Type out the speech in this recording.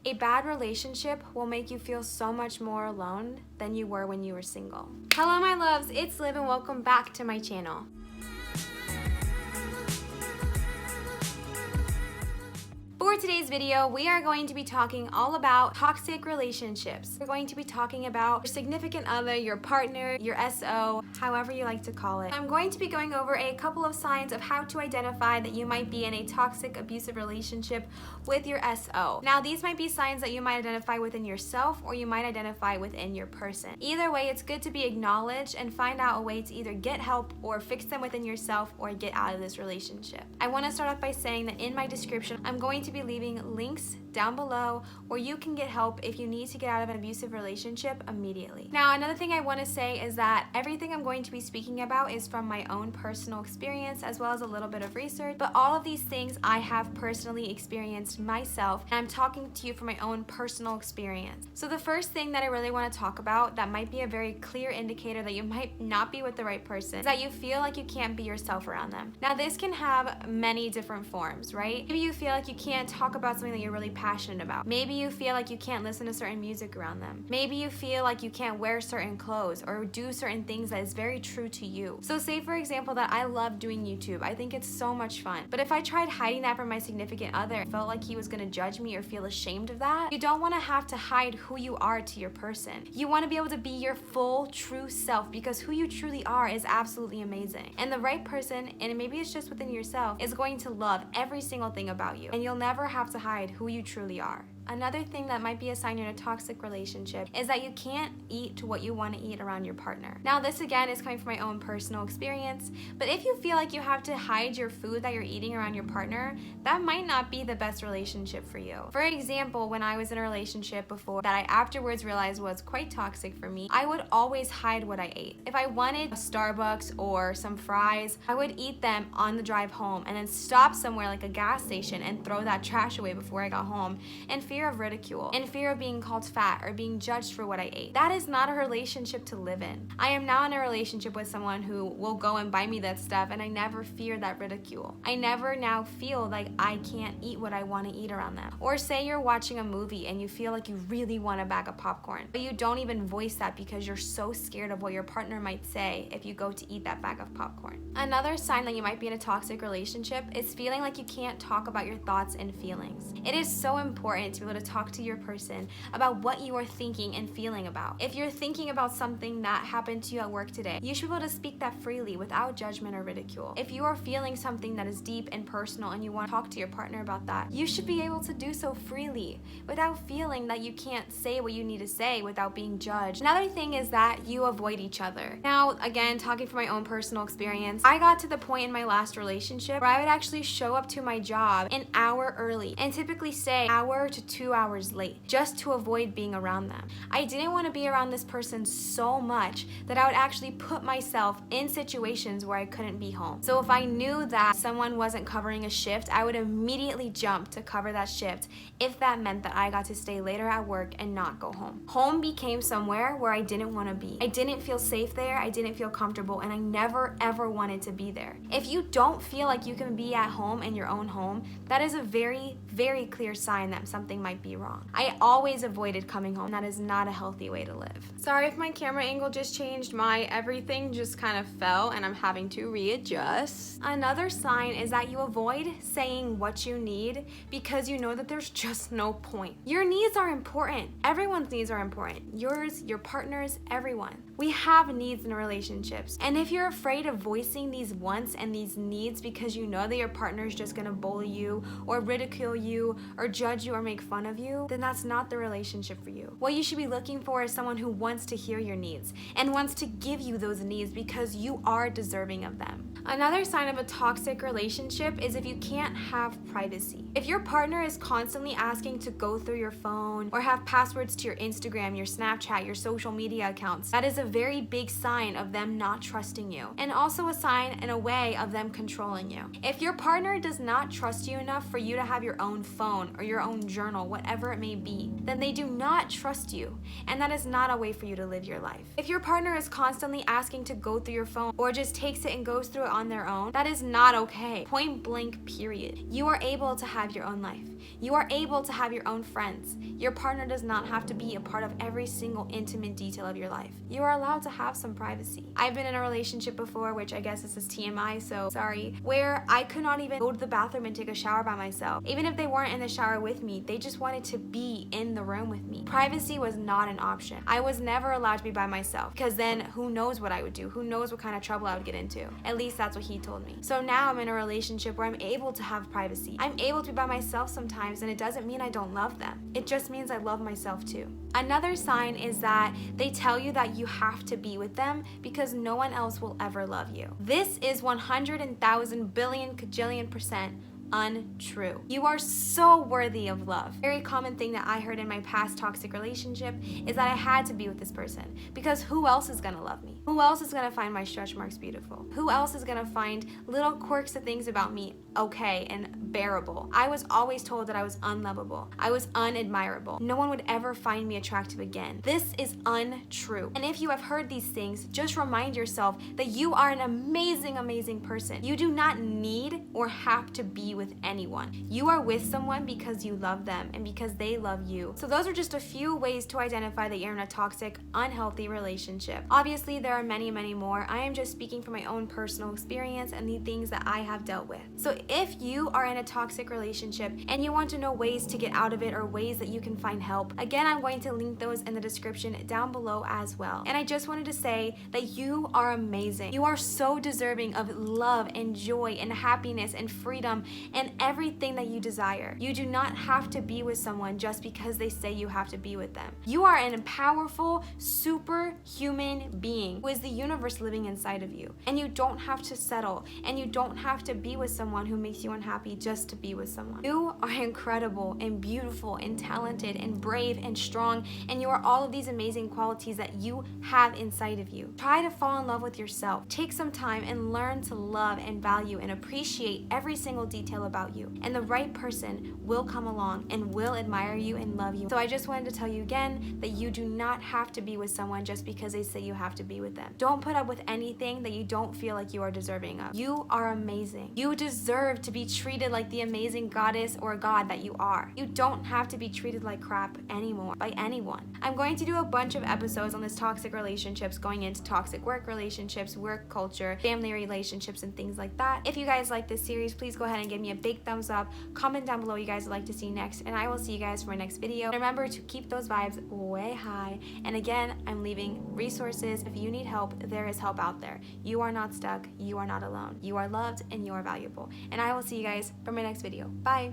A bad relationship will make you feel so much more alone than you were when you were single. Hello my loves, it's Liv and welcome back to my channel. For today's video, we are going to be talking all about toxic relationships. We're going to be talking about your significant other, your partner, your SO, however you like to call it. I'm going to be going over a couple of signs of how to identify that you might be in a toxic, abusive relationship with your SO. Now, these might be signs that you might identify within yourself or you might identify within your person. Either way, it's good to be acknowledged and find out a way to either get help or fix them within yourself or get out of this relationship. I want to start off by saying that in my description, I'm going to be leaving links down below where you can get help if you need to get out of an abusive relationship immediately. Now, another thing I want to say is that everything I'm going to be speaking about is from my own personal experience as well as a little bit of research, but all of these things I have personally experienced myself, and I'm talking to you from my own personal experience. So the first thing that I really want to talk about that might be a very clear indicator that you might not be with the right person is that you feel like you can't be yourself around them. Now, this can have many different forms, right? Maybe you feel like you can't talk about something that you're really passionate about. Maybe you feel like you can't listen to certain music around them. Maybe you feel like you can't wear certain clothes or do certain things that is very true to you. So say for example that I love doing YouTube. I think it's so much fun. But if I tried hiding that from my significant other, I felt like he was gonna judge me or feel ashamed of that. You don't wanna have to hide who you are to your person. You wanna be able to be your full, true self because who you truly are is absolutely amazing. And the right person, and maybe it's just within yourself, is going to love every single thing about you. And you'll never have to hide who you truly are. Another thing that might be a sign you're in a toxic relationship is that you can't eat what you want to eat around your partner. Now, this again is coming from my own personal experience, but if you feel like you have to hide your food that you're eating around your partner, that might not be the best relationship for you. For example, when I was in a relationship before that I afterwards realized was quite toxic for me, I would always hide what I ate. If I wanted a Starbucks or some fries, I would eat them on the drive home and then stop somewhere like a gas station and throw that trash away before I got home in fear of ridicule, in fear of being called fat or being judged for what I ate. That is not a relationship to live in. I am now in a relationship with someone who will go and buy me that stuff and I never fear that ridicule. I never now feel like I can't eat what I want to eat around them. Or say you're watching a movie and you feel like you really want a bag of popcorn, but you don't even voice that because you're so scared of what your partner might say if you go to eat that bag of popcorn. Another sign that you might be in a toxic relationship is feeling like you can't talk about your thoughts and feelings. It is so important to be able to talk to your person about what you are thinking and feeling about. If you're thinking about something that happened to you at work today, you should be able to speak that freely without judgment or ridicule. If you are feeling something that is deep and personal and you want to talk to your partner about that, you should be able to do so freely without feeling that you can't say what you need to say without being judged. Another thing is that you avoid each other. Now, again, talking from my own personal experience, I got to the point in my last relationship where I would actually show up to my job an hour early and typically stay an hour to 2 hours late just to avoid being around them. I didn't want to be around this person so much that I would actually put myself in situations where I couldn't be home. So if I knew that someone wasn't covering a shift, I would immediately jump to cover that shift if that meant that I got to stay later at work and not go home. Home became somewhere where I didn't want to be. I didn't feel safe there, I didn't feel comfortable, and I never ever wanted to be there. If you don't feel like you can be at home in your own home, that is a very, very clear sign that something might be wrong. I always avoided coming home. That is not a healthy way to live. Sorry if my camera angle just changed. My everything just kind of fell and I'm having to readjust. Another sign is that you avoid saying what you need because you know that there's just no point. Your needs are important. Everyone's needs are important. Yours, your partner's, everyone. We have needs in relationships. And if you're afraid of voicing these wants and these needs because you know that your partner is just gonna bully you or ridicule you or judge you or make fun of you, then that's not the relationship for you. What you should be looking for is someone who wants to hear your needs and wants to give you those needs because you are deserving of them. Another sign of a toxic relationship is if you can't have privacy. If your partner is constantly asking to go through your phone or have passwords to your Instagram, your Snapchat, your social media accounts, that is a very big sign of them not trusting you, and also a sign in a way of them controlling you. If your partner does not trust you enough for you to have your own own phone or your own journal, whatever it may be, then they do not trust you. And that is not a way for you to live your life. If your partner is constantly asking to go through your phone or just takes it and goes through it on their own, that is not okay. Point blank, period. You are able to have your own life. You are able to have your own friends. Your partner does not have to be a part of every single intimate detail of your life. You are allowed to have some privacy. I've been in a relationship before, which I guess this is TMI, so sorry, where I could not even go to the bathroom and take a shower by myself. Even if they weren't in the shower with me, they just wanted to be in the room with me. Privacy was not an option. I was never allowed to be by myself, because then who knows what I would do? Who knows what kind of trouble I would get into? At least that's what he told me. So now I'm in a relationship where I'm able to have privacy. I'm able to be by myself sometimes, and it doesn't mean I don't love them. It just means I love myself too. Another sign is that they tell you that you have to be with them because no one else will ever love you. This is 100,000 billion kajillion % untrue. You are so worthy of love. Very common thing that I heard in my past toxic relationship is that I had to be with this person because who else is gonna love me? Who else is gonna find my stretch marks beautiful? Who else is gonna find little quirks of things about me okay and bearable? I was always told that I was unlovable. I was unadmirable. No one would ever find me attractive again. This is untrue. And if you have heard these things, just remind yourself that you are an amazing, amazing person. You do not need or have to be with anyone. You are with someone because you love them and because they love you. So those are just a few ways to identify that you're in a toxic, unhealthy relationship. Obviously, there are many, many more. I am just speaking from my own personal experience and the things that I have dealt with. So if you are in a toxic relationship and you want to know ways to get out of it or ways that you can find help, again, I'm going to link those in the description down below as well. And I just wanted to say that you are amazing. You are so deserving of love and joy and happiness and freedom and everything that you desire. You do not have to be with someone just because they say you have to be with them. You are a powerful, superhuman being who is the universe living inside of you. And you don't have to settle, and you don't have to be with someone who makes you unhappy just to be with someone. You are incredible and beautiful and talented and brave and strong, and you are all of these amazing qualities that you have inside of you. Try to fall in love with yourself. Take some time and learn to love and value and appreciate every single detail about you. And the right person will come along and will admire you and love you. So I just wanted to tell you again that you do not have to be with someone just because they say you have to be with them. Don't put up with anything that you don't feel like you are deserving of. You are amazing. You deserve to be treated like the amazing goddess or god that you are. You don't have to be treated like crap anymore by anyone. I'm going to do a bunch of episodes on this toxic relationships, going into toxic work relationships, work culture, family relationships, and things like that. If you guys like this series, please go ahead and give me a big thumbs up. Comment down below what you guys would like to see next, and I will see you guys for my next video. And remember to keep those vibes way high. And again, I'm leaving resources. If you need help, there is help out there. You are not stuck. You are not alone. You are loved and you are valuable. And I will see you guys for my next video. Bye.